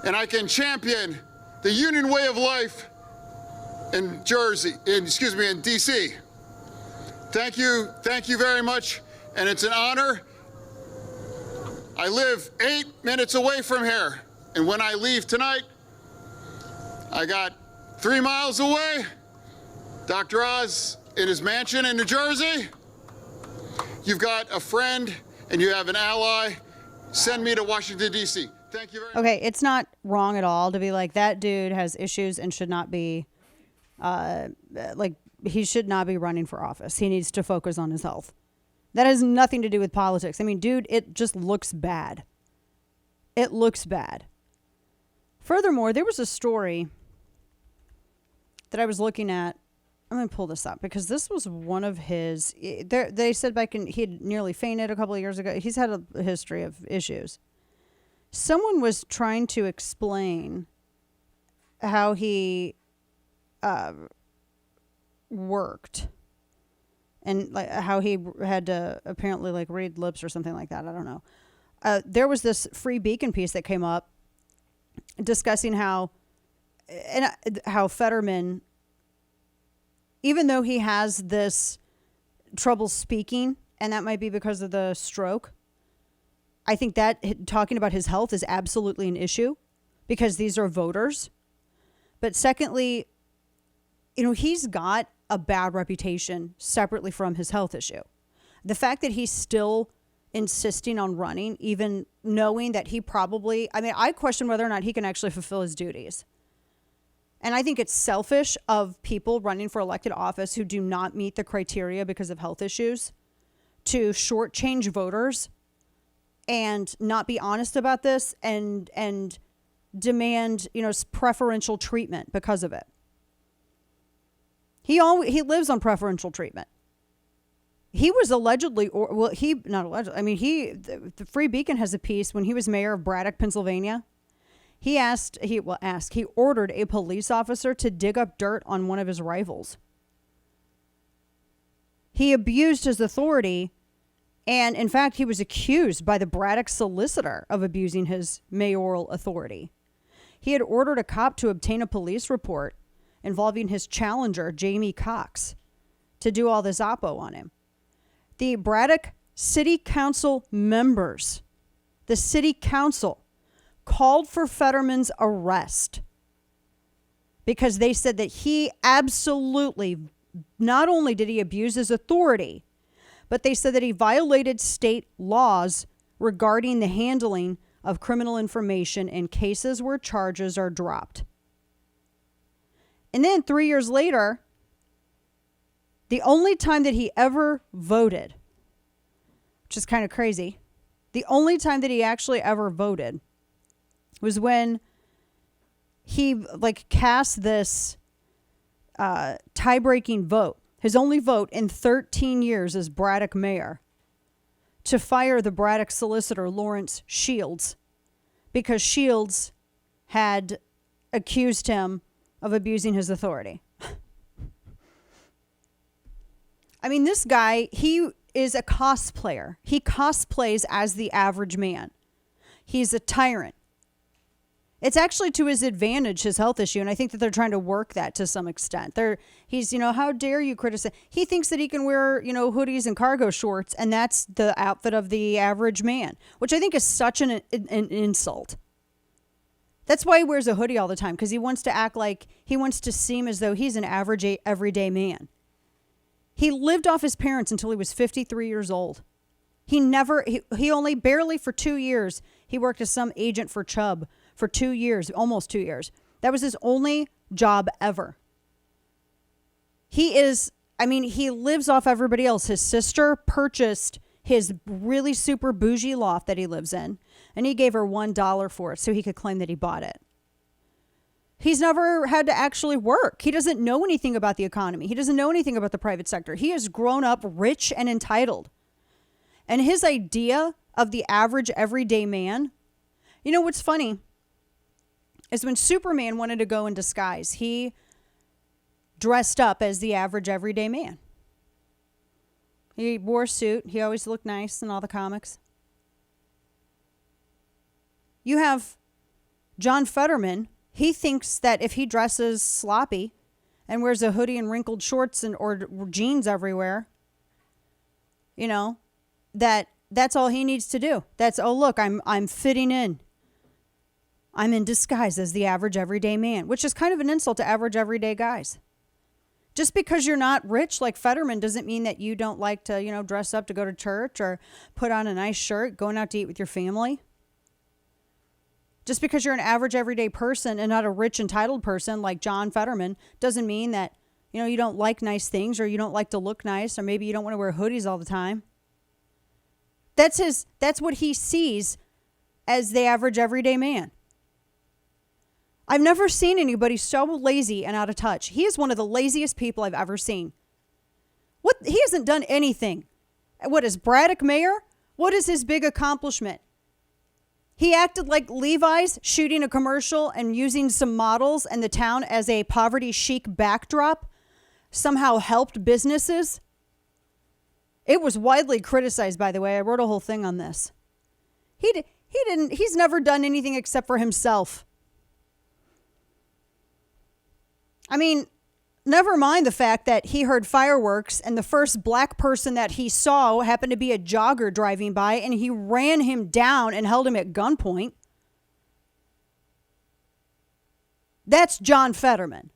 and I can champion the union way of life in DC. Thank you very much, and it's an honor. I live 8 minutes away from here, and when I leave tonight, I got 3 miles away, Dr. Oz in his mansion in New Jersey. You've got a friend and you have an ally. Send me to Washington, D.C. Thank you very much. Okay, it's not wrong at all to be like, that dude has issues and should not be, he should not be running for office. He needs to focus on his health. That has nothing to do with politics. I mean, dude, it just looks bad. It looks bad. Furthermore, there was a story that I was looking at. I'm going to pull this up because this was one of his. They said he had nearly fainted a couple of years ago. He's had a history of issues. Someone was trying to explain how he worked and like how he had to apparently like read lips or something like that. I don't know. There was this Free Beacon piece that came up discussing how Fetterman, even though he has this trouble speaking, and that might be because of the stroke, I think that talking about his health is absolutely an issue because these are voters. But secondly, he's got a bad reputation separately from his health issue. The fact that he's still insisting on running, even knowing that he probably, I question whether or not he can actually fulfill his duties. And I think it's selfish of people running for elected office who do not meet the criteria because of health issues to shortchange voters and not be honest about this and demand, preferential treatment because of it. He lives on preferential treatment. He was allegedly, the Free Beacon has a piece when he was mayor of Braddock, Pennsylvania. He ordered a police officer to dig up dirt on one of his rivals. He abused his authority, and in fact, he was accused by the Braddock solicitor of abusing his mayoral authority. He had ordered a cop to obtain a police report involving his challenger, Jamie Cox, to do all this oppo on him. The Braddock City Council members, the city council, called for Fetterman's arrest because they said that he absolutely, not only did he abuse his authority, but they said that he violated state laws regarding the handling of criminal information in cases where charges are dropped. And then 3 years later, the only time that he ever voted, which is kind of crazy, the only time that he actually ever voted was when he cast this tie-breaking vote, his only vote in 13 years as Braddock mayor, to fire the Braddock solicitor Lawrence Shields because Shields had accused him of abusing his authority. This guy, he is a cosplayer. He cosplays as the average man. He's a tyrant. It's actually to his advantage, his health issue, and I think that they're trying to work that to some extent. He's, how dare you criticize? He thinks that he can wear, hoodies and cargo shorts, and that's the outfit of the average man, which I think is such an insult. That's why he wears a hoodie all the time, because he wants to seem as though he's an average, everyday man. He lived off his parents until he was 53 years old. He only barely for 2 years, he worked as some agent for Chubb for 2 years, almost 2 years. That was his only job ever. He lives off everybody else. His sister purchased his really super bougie loft that he lives in, and he gave her $1 for it so he could claim that he bought it. He's never had to actually work. He doesn't know anything about the economy. He doesn't know anything about the private sector. He has grown up rich and entitled. And his idea of the average everyday man, what's funny is when Superman wanted to go in disguise, he dressed up as the average everyday man. He wore a suit. He always looked nice in all the comics. You have John Fetterman, he thinks that if he dresses sloppy and wears a hoodie and wrinkled shorts or jeans everywhere, that's all he needs to do. Oh look, I'm fitting in. I'm in disguise as the average everyday man, which is kind of an insult to average everyday guys. Just because you're not rich like Fetterman doesn't mean that you don't like to, dress up to go to church or put on a nice shirt, going out to eat with your family. Just because you're an average everyday person and not a rich entitled person like John Fetterman doesn't mean that, you don't like nice things or you don't like to look nice or maybe you don't want to wear hoodies all the time. That's what he sees as the average everyday man. I've never seen anybody so lazy and out of touch. He is one of the laziest people I've ever seen. He hasn't done anything. What is Braddock mayor? What is his big accomplishment? He acted like Levi's shooting a commercial and using some models and the town as a poverty chic backdrop somehow helped businesses. It was widely criticized, by the way. I wrote a whole thing on this. He's never done anything except for himself. I mean, never mind the fact that he heard fireworks and the first black person that he saw happened to be a jogger driving by and he ran him down and held him at gunpoint. That's John Fetterman.